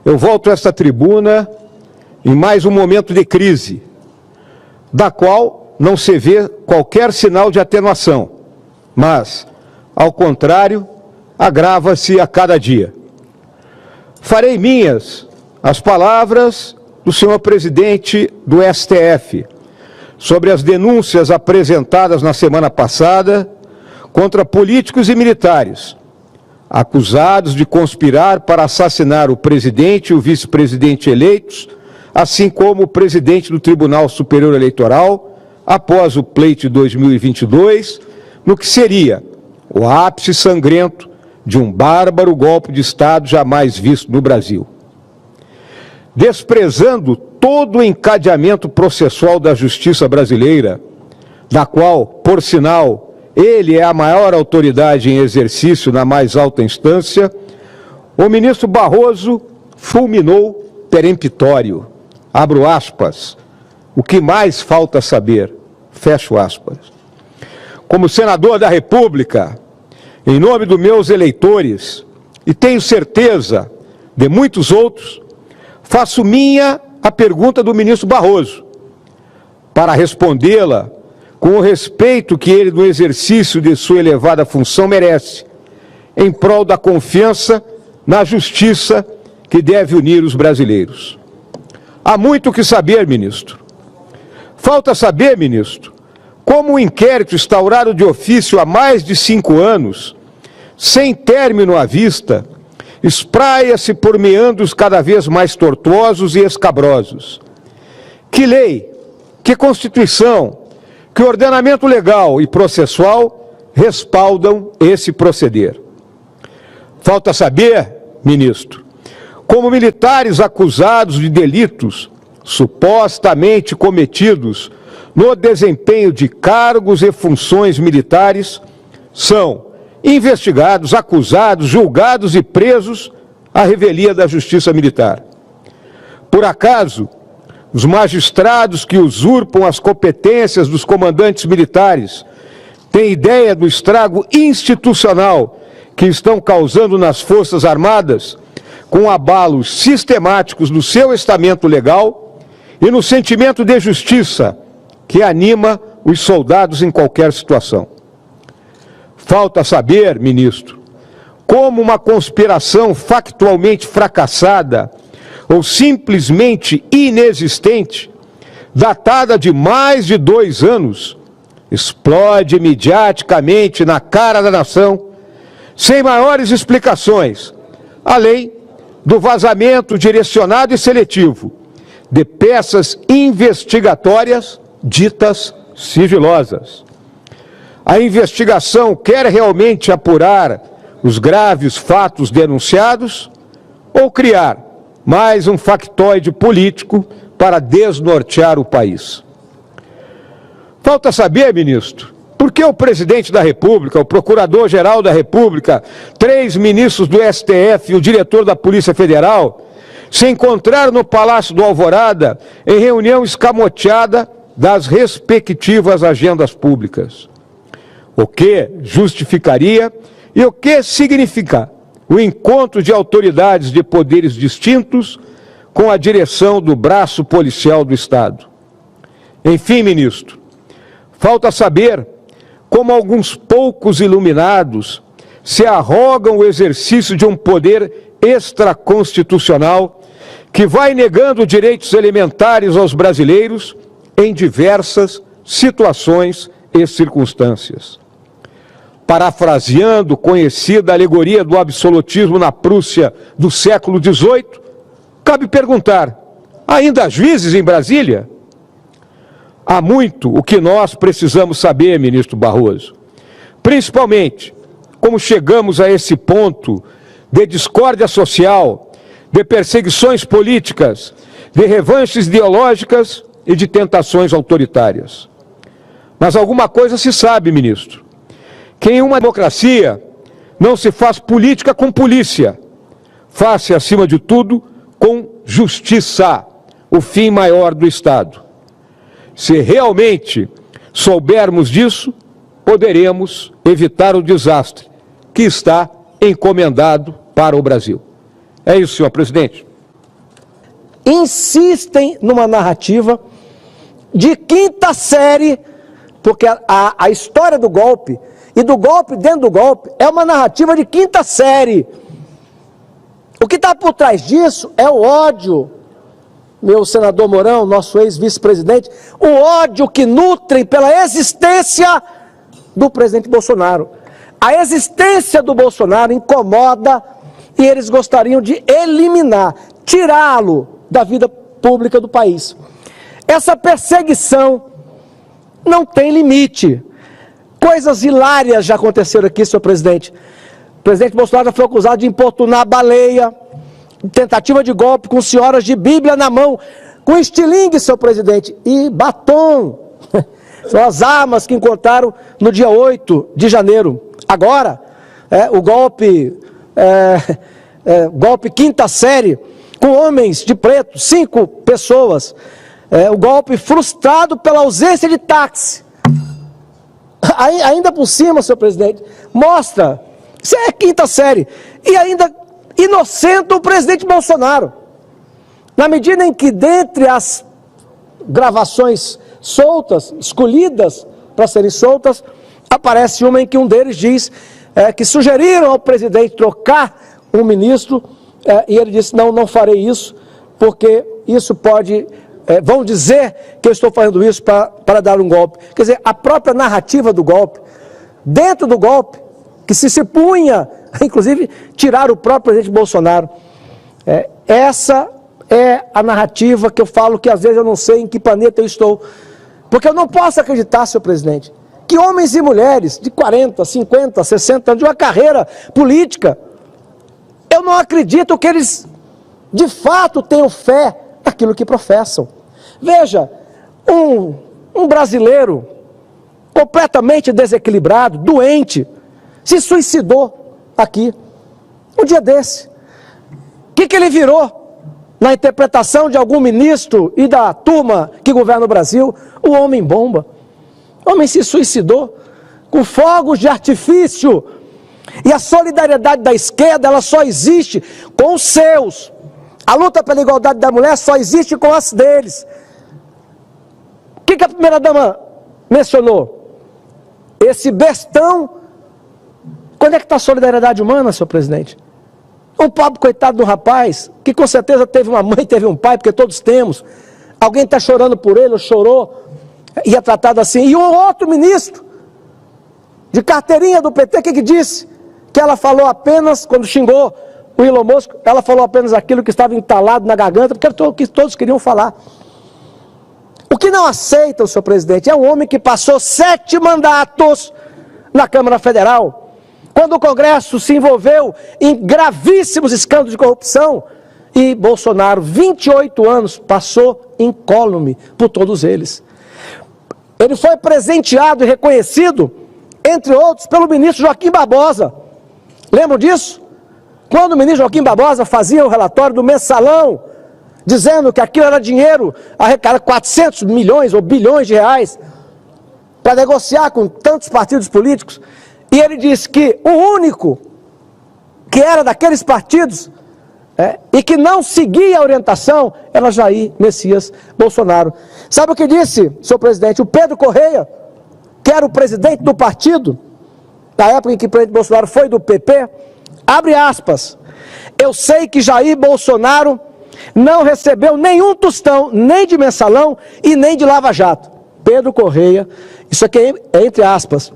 eu volto a esta tribuna em mais um momento de crise, da qual não se vê qualquer sinal de atenuação, mas, ao contrário, agrava-se a cada dia. Farei minhas as palavras do senhor presidente do STF sobre as denúncias apresentadas na semana passada contra políticos e militares, acusados de conspirar para assassinar o presidente e o vice-presidente eleitos, assim como o presidente do Tribunal Superior Eleitoral, após o pleito de 2022, no que seria o ápice sangrento de um bárbaro golpe de Estado jamais visto no Brasil. Desprezando todo o encadeamento processual da justiça brasileira, da qual, por sinal, ele é a maior autoridade em exercício na mais alta instância, o ministro Barroso fulminou peremptório. Abro aspas, o que mais falta saber, fecho aspas. Como senador da República, em nome dos meus eleitores, e tenho certeza de muitos outros, faço minha a pergunta do ministro Barroso, para respondê-la com o respeito que ele, no exercício de sua elevada função, merece, em prol da confiança na justiça que deve unir os brasileiros. Há muito o que saber, ministro. Falta saber, ministro, como o inquérito instaurado de ofício há mais de 5 anos, sem término à vista, espraia-se por meandros cada vez mais tortuosos e escabrosos. Que lei, que Constituição, que ordenamento legal e processual respaldam esse proceder? Falta saber, ministro, como militares acusados de delitos supostamente cometidos no desempenho de cargos e funções militares são investigados, acusados, julgados e presos à revelia da Justiça Militar. Por acaso, os magistrados que usurpam as competências dos comandantes militares têm ideia do estrago institucional que estão causando nas Forças Armadas, com abalos sistemáticos no seu estamento legal e no sentimento de justiça que anima os soldados em qualquer situação? Falta saber, ministro, como uma conspiração factualmente fracassada ou simplesmente inexistente, datada de mais de 2 anos, explode mediaticamente na cara da nação, sem maiores explicações, além do vazamento direcionado e seletivo de peças investigatórias ditas sigilosas. A investigação quer realmente apurar os graves fatos denunciados ou criar mais um factoide político para desnortear o país? Falta saber, ministro, por que o presidente da República, o procurador-geral da República, 3 ministros do STF e o diretor da Polícia Federal se encontraram no Palácio do Alvorada em reunião escamoteada das respectivas agendas públicas. O que justificaria e o que significa o encontro de autoridades de poderes distintos com a direção do braço policial do Estado? Enfim, ministro, falta saber como alguns poucos iluminados se arrogam o exercício de um poder extraconstitucional que vai negando direitos elementares aos brasileiros em diversas situações e circunstâncias. Parafraseando conhecida alegoria do absolutismo na Prússia do século XVIII, cabe perguntar: ainda há juízes em Brasília? Há muito o que nós precisamos saber, ministro Barroso, principalmente como chegamos a esse ponto de discórdia social, de perseguições políticas, de revanches ideológicas e de tentações autoritárias. Mas alguma coisa se sabe, ministro, que em uma democracia não se faz política com polícia, faz-se, acima de tudo, com justiça, o fim maior do Estado. Se realmente soubermos disso, poderemos evitar o desastre que está encomendado para o Brasil. É isso, senhor presidente. insistem numa narrativa de quinta série, porque a história do golpe, e do golpe dentro do golpe, é uma narrativa de quinta série. O que está por trás disso é o ódio, meu senador Mourão, nosso ex-vice-presidente, o ódio que nutrem pela existência do presidente Bolsonaro. A existência do Bolsonaro incomoda e eles gostariam de eliminar, tirá-lo da vida pública do país. Essa perseguição não tem limite. Coisas hilárias já aconteceram aqui, senhor presidente. O presidente Bolsonaro já foi acusado de importunar a baleia, tentativa de golpe com senhoras de Bíblia na mão, com estilingue, senhor presidente, e batom. São as armas que encontraram no dia 8 de janeiro. Agora, o golpe quinta série, com homens de preto, 5 pessoas. O golpe frustrado pela ausência de táxi. Ainda por cima, senhor presidente, mostra, isso é quinta série, e ainda inocenta o presidente Bolsonaro. Na medida em que, dentre as gravações soltas, escolhidas para serem soltas, aparece uma em que um deles diz que sugeriram ao presidente trocar um ministro, e ele disse, não farei isso, porque isso pode... vão dizer que eu estou fazendo isso para dar um golpe. Quer dizer, a própria narrativa do golpe, dentro do golpe, que se punha, inclusive, tirar o próprio presidente Bolsonaro. Essa é a narrativa que eu falo que às vezes eu não sei em que planeta eu estou. Porque eu não posso acreditar, senhor presidente, que homens e mulheres de 40, 50, 60 anos, de uma carreira política, eu não acredito que eles, de fato, tenham fé naquilo que professam. Veja, um brasileiro completamente desequilibrado, doente, se suicidou aqui, um dia desse. O que ele virou na interpretação de algum ministro e da turma que governa o Brasil? O homem-bomba. O homem se suicidou com fogos de artifício. E a solidariedade da esquerda, ela só existe com os seus. A luta pela igualdade da mulher só existe com as deles. O que a primeira-dama mencionou? Esse bestão. Quando é que está a solidariedade humana, senhor presidente? Um pobre coitado do rapaz, que com certeza teve uma mãe, teve um pai, porque todos temos. Alguém está chorando por ele, ou chorou, e é tratado assim. E um outro ministro, de carteirinha do PT, o que disse? Que ela falou apenas, quando xingou o Elon Musk, ela falou apenas aquilo que estava entalado na garganta, porque era o que todos queriam falar. O que não aceitam, senhor presidente, é um homem que passou 7 mandatos na Câmara Federal, quando o Congresso se envolveu em gravíssimos escândalos de corrupção, e Bolsonaro, 28 anos, passou incólume por todos eles. Ele foi presenteado e reconhecido, entre outros, pelo ministro Joaquim Barbosa. Lembram disso? Quando o ministro Joaquim Barbosa fazia o relatório do mensalão, dizendo que aquilo era dinheiro, arrecada 400 milhões ou bilhões de reais, para negociar com tantos partidos políticos, e ele disse que o único que era daqueles partidos e que não seguia a orientação era Jair Messias Bolsonaro. Sabe o que disse, senhor presidente? O Pedro Correia, que era o presidente do partido, na época em que o presidente Bolsonaro foi do PP, abre aspas, eu sei que Jair Bolsonaro não recebeu nenhum tostão, nem de mensalão e nem de lava-jato. Pedro Correia, isso aqui é entre aspas.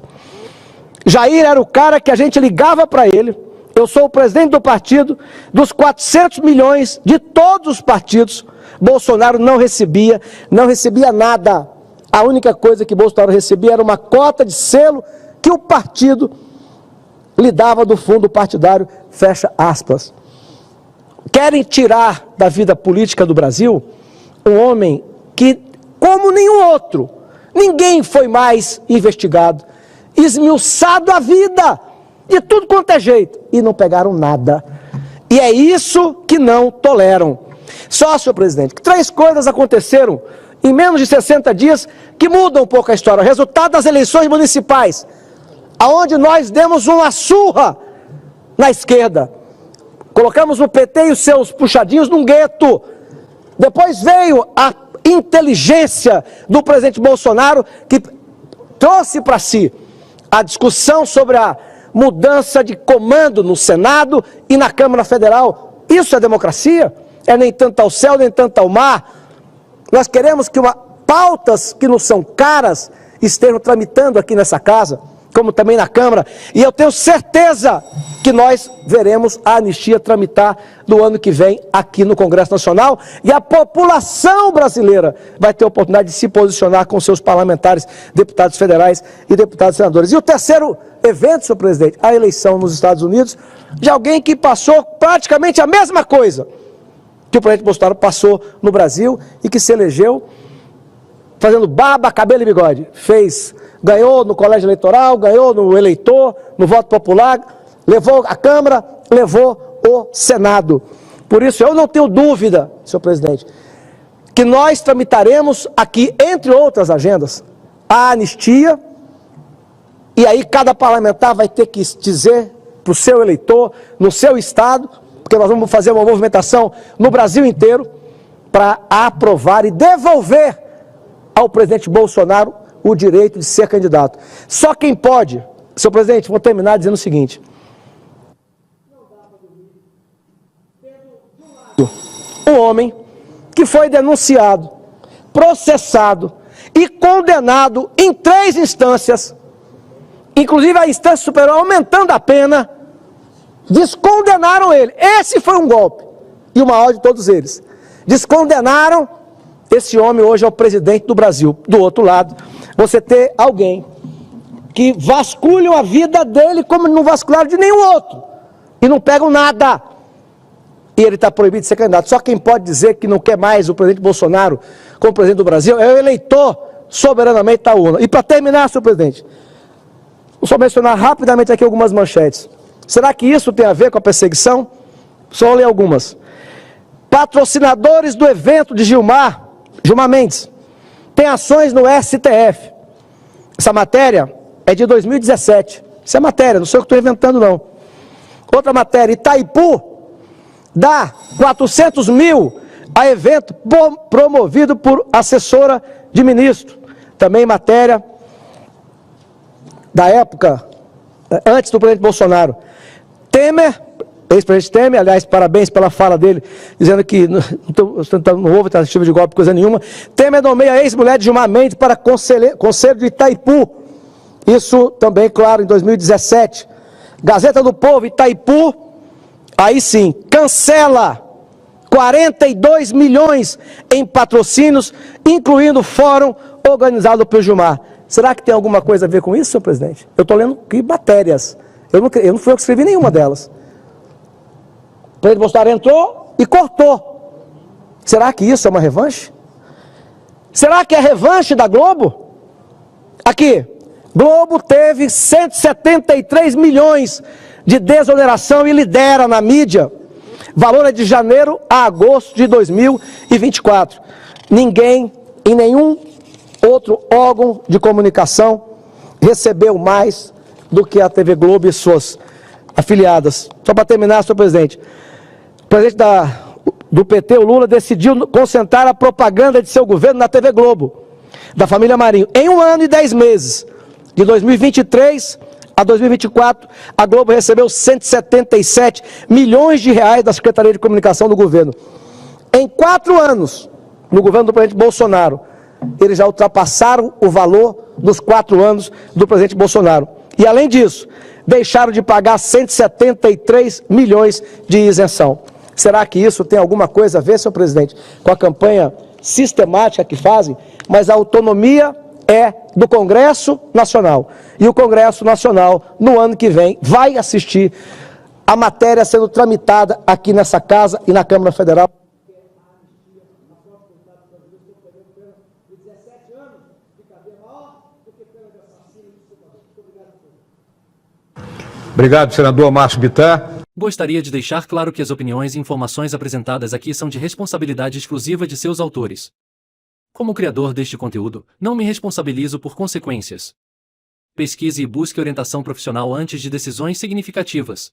Jair era o cara que a gente ligava para ele, eu sou o presidente do partido, dos 400 milhões de todos os partidos, Bolsonaro não recebia nada. A única coisa que Bolsonaro recebia era uma cota de selo que o partido lhe dava do fundo partidário, fecha aspas. Querem tirar da vida política do Brasil um homem que, como nenhum outro, ninguém foi mais investigado, esmiuçado a vida, de tudo quanto é jeito, e não pegaram nada. E é isso que não toleram. Só, senhor presidente, que 3 coisas aconteceram em menos de 60 dias que mudam um pouco a história. O resultado das eleições municipais, aonde nós demos uma surra na esquerda. Colocamos o PT e os seus puxadinhos num gueto. Depois veio a inteligência do presidente Bolsonaro, que trouxe para si a discussão sobre a mudança de comando no Senado e na Câmara Federal. Isso é democracia? É nem tanto ao céu, nem tanto ao mar. Nós queremos que pautas que nos são caras estejam tramitando aqui nessa casa, como também na Câmara, e eu tenho certeza que nós veremos a anistia tramitar no ano que vem aqui no Congresso Nacional, e a população brasileira vai ter a oportunidade de se posicionar com seus parlamentares, deputados federais e deputados senadores. E o terceiro evento, senhor presidente, a eleição nos Estados Unidos de alguém que passou praticamente a mesma coisa que o presidente Bolsonaro passou no Brasil e que se elegeu fazendo barba, cabelo e bigode. Ganhou no colégio eleitoral, ganhou no eleitor, no voto popular, levou a Câmara, levou o Senado. Por isso, eu não tenho dúvida, senhor presidente, que nós tramitaremos aqui, entre outras agendas, a anistia, e aí cada parlamentar vai ter que dizer para o seu eleitor, no seu estado, porque nós vamos fazer uma movimentação no Brasil inteiro, para aprovar e devolver ao presidente Bolsonaro o direito de ser candidato. Só quem pode, senhor presidente, vou terminar dizendo o seguinte: um homem que foi denunciado, processado e condenado em 3 instâncias, inclusive a instância superior aumentando a pena, descondenaram ele. Esse foi um golpe, e o maior de todos eles. Descondenaram. Esse homem hoje é o presidente do Brasil. Do outro lado, você ter alguém que vasculham a vida dele como não vasculharam de nenhum outro, e não pegam nada, e ele está proibido de ser candidato. Só quem pode dizer que não quer mais o presidente Bolsonaro como presidente do Brasil é o eleitor soberanamente da urna. E para terminar, senhor presidente, vou só mencionar rapidamente aqui algumas manchetes. Será que isso tem a ver com a perseguição? Só ler algumas. Patrocinadores do evento de Gilmar Mendes, tem ações no STF. Essa matéria é de 2017. Essa é a matéria, não sei o que estou inventando não. Outra matéria, Itaipu dá 400 mil a evento promovido por assessora de ministro. Também matéria da época, antes do presidente Bolsonaro. Temer, ex-presidente Temer, aliás, parabéns pela fala dele, dizendo que não houve tentativa de golpe, coisa nenhuma. Temer nomeia a ex-mulher de Gilmar Mendes para conselho de Itaipu. Isso também, claro, em 2017. Gazeta do Povo, Itaipu, aí sim, cancela 42 milhões em patrocínios, incluindo o fórum organizado pelo Gilmar. Será que tem alguma coisa a ver com isso, senhor presidente? Eu estou lendo aqui matérias. Eu não fui eu que escrevi nenhuma delas. O presidente Bolsonaro entrou e cortou. Será que isso é uma revanche? Será que é revanche da Globo? Aqui, Globo teve 173 milhões de desoneração e lidera na mídia. Valor é de janeiro a agosto de 2024. Ninguém, em nenhum outro órgão de comunicação, recebeu mais do que a TV Globo e suas afiliadas. Só para terminar, senhor presidente. O presidente do PT, o Lula, decidiu concentrar a propaganda de seu governo na TV Globo, da família Marinho. Em 1 ano e 10 meses, de 2023 a 2024, a Globo recebeu 177 milhões de reais da Secretaria de Comunicação do governo. Em 4 anos, no governo do presidente Bolsonaro, eles já ultrapassaram o valor dos 4 anos do presidente Bolsonaro. E além disso, deixaram de pagar 173 milhões de isenção. Será que isso tem alguma coisa a ver, senhor presidente, com a campanha sistemática que fazem? Mas a autonomia é do Congresso Nacional. E o Congresso Nacional, no ano que vem, vai assistir a matéria sendo tramitada aqui nessa casa e na Câmara Federal. Obrigado, senador Márcio Bittar. Gostaria de deixar claro que as opiniões e informações apresentadas aqui são de responsabilidade exclusiva de seus autores. Como criador deste conteúdo, não me responsabilizo por consequências. Pesquise e busque orientação profissional antes de decisões significativas.